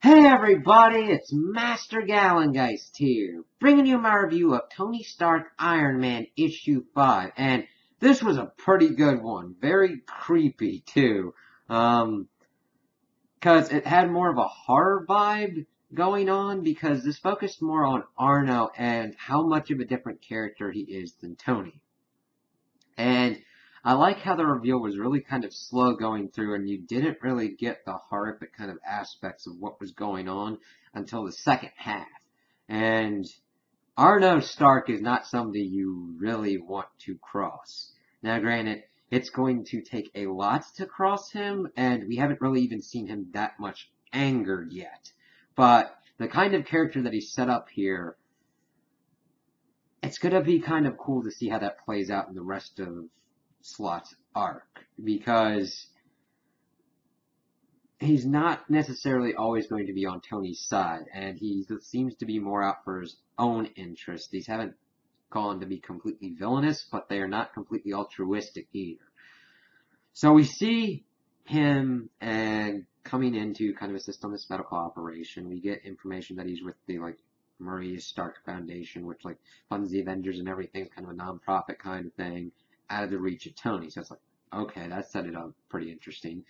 Hey everybody, it's Master Gallengeist here, bringing you my review of Tony Stark Iron Man issue 5, and this was a pretty good one, very creepy too, cause it had more of a horror vibe going on, because this focused more on Arno and how much of a different character he is than Tony. And I like how the reveal was really kind of slow going through, and you didn't really get the horrific kind of aspects of what was going on until the second half. And Arno Stark is not somebody you really want to cross. Now, granted, it's going to take a lot to cross him, and we haven't really even seen him that much angered yet. But the kind of character that he's set up here, it's gonna be kind of cool to see how that plays out in the rest of Slot's arc, because he's not necessarily always going to be on Tony's side, and he seems to be more out for his own interest. These haven't gone to be completely villainous, but they are not completely altruistic either. So we see him and coming in to kind of assist on this medical operation. We get information that he's with the Maria Stark Foundation, which funds the Avengers and everything, kind of a non-profit kind of thing, out of the reach of Tony. So it's like, okay, that set it up pretty interesting.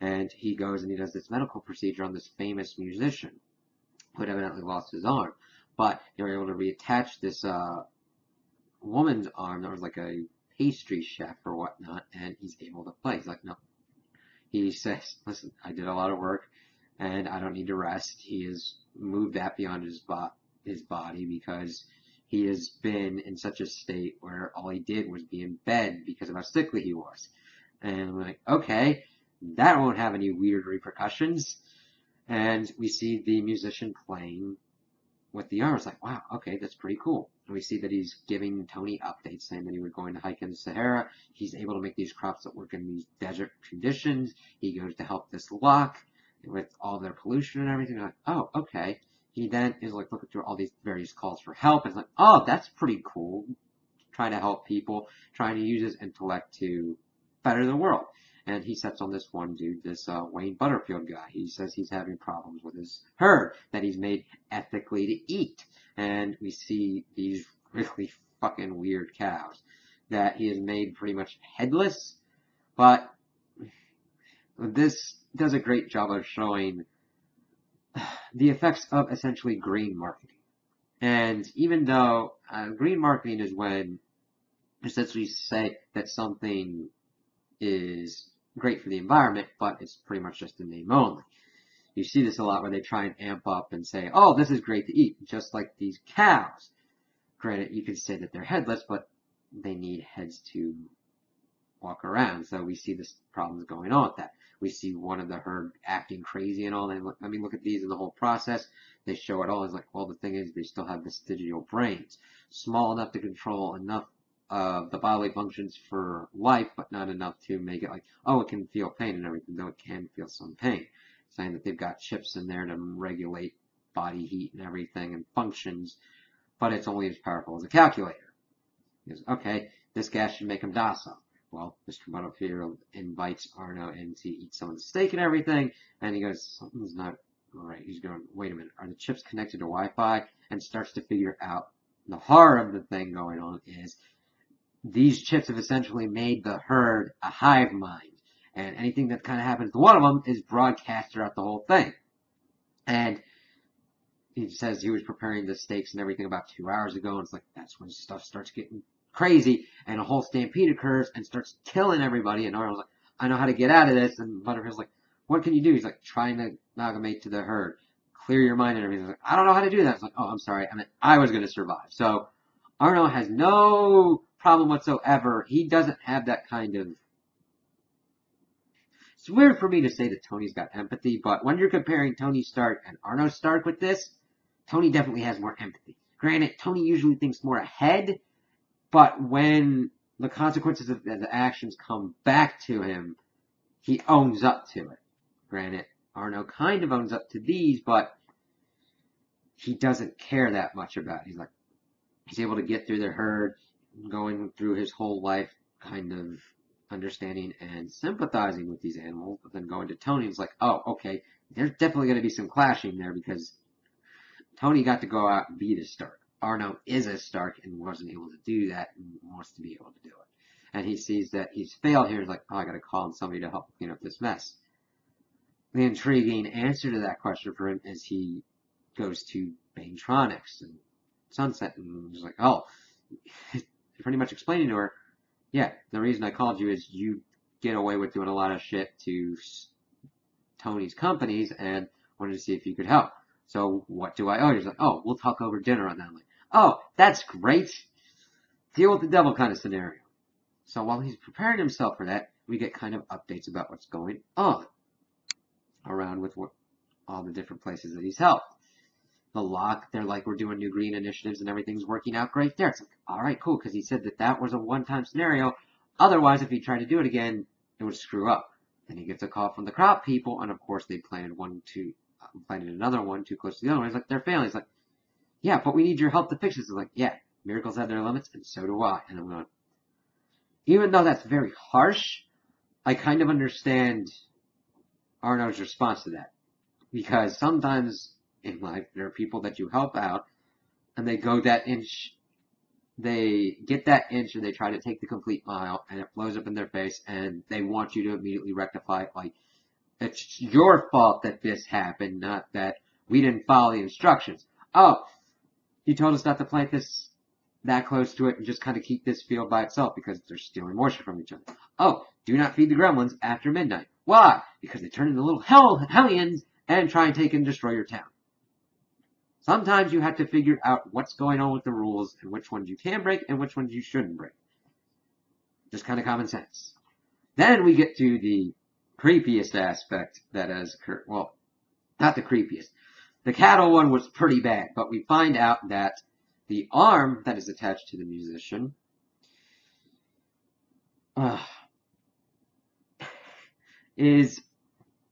And he goes and he does this medical procedure on this famous musician who had evidently lost his arm. But they were able to reattach this woman's arm that was like a pastry chef or whatnot, and he's able to play. He's like, no. He says, listen, I did a lot of work, and I don't need to rest. He has moved that beyond his body, because he has been in such a state where all he did was be in bed because of how sickly he was. And I'm like, okay, that won't have any weird repercussions. And we see the musician playing with the arms, like, wow, okay, that's pretty cool. And we see that he's giving Tony updates, saying that he was going to hike in the Sahara. He's able to make these crops that work in these desert conditions. He goes to help this lock with all their pollution and everything. Like, oh, okay. He then is looking through all these various calls for help, and it's like, oh, that's pretty cool. Trying to help people, trying to use his intellect to better the world. And he sets on this one dude, this Wayne Butterfield guy. He says he's having problems with his herd that he's made ethically to eat. And we see these really fucking weird cows that he has made pretty much headless. But this does a great job of showing the effects of essentially green marketing. And even though green marketing is when essentially say that something is great for the environment, but it's pretty much just a name only. You see this a lot where they try and amp up and say, oh, this is great to eat, just like these cows. Granted, you could say that they're headless, but they need heads to walk around. So we see this problems going on with that. We see one of the herd acting crazy and all. And I mean, look at these in the whole process. They show it all. It's like, well, the thing is, they still have vestigial brains, small enough to control enough of the bodily functions for life, but not enough to make it like, oh, it can feel pain and everything, though it can feel some pain. Saying that they've got chips in there to regulate body heat and everything and functions, but it's only as powerful as a calculator. He goes, okay, this gas should make him docile. Well, Mr. Butterfield invites Arno in to eat some of the steak and everything, and he goes, something's not right. He's going, wait a minute, are the chips connected to Wi-Fi? And starts to figure out the horror of the thing going on is these chips have essentially made the herd a hive mind, and anything that kind of happens to one of them is broadcast throughout the whole thing. And he says he was preparing the steaks and everything about 2 hours ago, and it's like, that's when stuff starts getting crazy, and a whole stampede occurs and starts killing everybody, and Arnold's like, I know how to get out of this, and Butterfield's like, what can you do? He's like, trying to amalgamate to the herd, clear your mind and everything. He's like, I don't know how to do that. It's like, oh, I'm sorry, I meant I was going to survive. So Arno has no problem whatsoever. He doesn't have that kind of... It's weird for me to say that Tony's got empathy, but when you're comparing Tony Stark and Arno Stark with this, Tony definitely has more empathy. Granted, Tony usually thinks more ahead, but when the consequences of the actions come back to him, he owns up to it. Granted, Arno kind of owns up to these, but he doesn't care that much about it. He's able to get through the herd, going through his whole life kind of understanding and sympathizing with these animals, but then going to Tony, it's like, oh, okay, there's definitely going to be some clashing there because Tony got to go out and be the Stark. Arno is a Stark and wasn't able to do that and wants to be able to do it. And he sees that he's failed here. He's like, oh, I got to call on somebody to help clean up this mess. The intriguing answer to that question for him is he goes to Banetronics and Sunset and he's like, oh, pretty much explaining to her, yeah, the reason I called you is you get away with doing a lot of shit to Tony's companies and wanted to see if you could help. So what do I owe you? He's like, oh, we'll talk over dinner on that. I'm like, oh, that's great. Deal with the devil kind of scenario. So while he's preparing himself for that, we get kind of updates about what's going on around with all the different places that he's helped. The Lock, they're like, we're doing new green initiatives and everything's working out great there. It's like, all right, cool, because he said that was a one-time scenario. Otherwise, if he tried to do it again, it would screw up. Then he gets a call from the crop people, and of course they planted another one too close to the other one. He's like, they're failing. He's like, yeah, but we need your help to fix this. He's like, yeah, miracles have their limits, and so do I. And I'm going, even though that's very harsh, I kind of understand Arno's response to that. Because sometimes in life, there are people that you help out, and they go that inch, they get that inch, and they try to take the complete mile, and it blows up in their face, and they want you to immediately rectify it, like, it's your fault that this happened, not that we didn't follow the instructions. Oh, you told us not to plant this that close to it and just kind of keep this field by itself because they're stealing moisture from each other. Oh, do not feed the gremlins after midnight. Why? Because they turn into little hellions and try and take and destroy your town. Sometimes you have to figure out what's going on with the rules and which ones you can break and which ones you shouldn't break. Just kind of common sense. Then we get to the creepiest aspect that has occurred. Well, not the creepiest. The cattle one was pretty bad, but we find out that the arm that is attached to the musician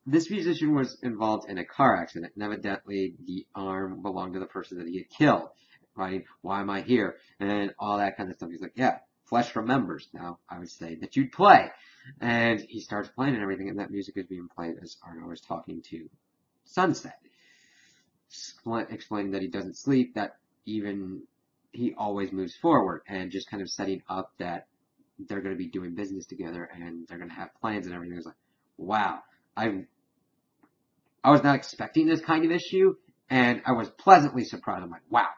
this musician was involved in a car accident, and evidently the arm belonged to the person that he had killed. Right? Why am I here? And all that kind of stuff. He's like, yeah, flesh remembers. Now, I would say that you'd play. And he starts playing and everything, and that music is being played as Arno is talking to Sunset. Explaining that he doesn't sleep, that even he always moves forward, and just kind of setting up that they're going to be doing business together, and they're going to have plans and everything. It's like, wow. I was not expecting this kind of issue, and I was pleasantly surprised. I'm like, wow,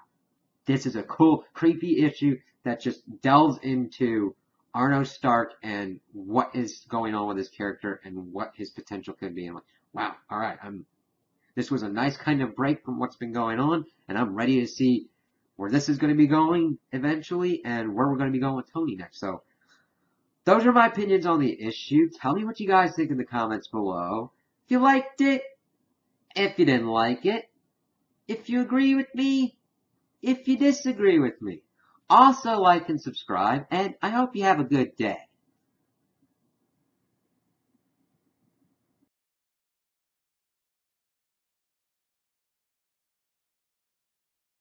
this is a cool, creepy issue that just delves into Arno Stark and what is going on with his character and what his potential could be. I'm like, wow, all right, this was a nice kind of break from what's been going on, and I'm ready to see where this is going to be going eventually and where we're going to be going with Tony next. So those are my opinions on the issue. Tell me what you guys think in the comments below. If you liked it, if you didn't like it, if you agree with me, if you disagree with me. Also like and subscribe, and I hope you have a good day.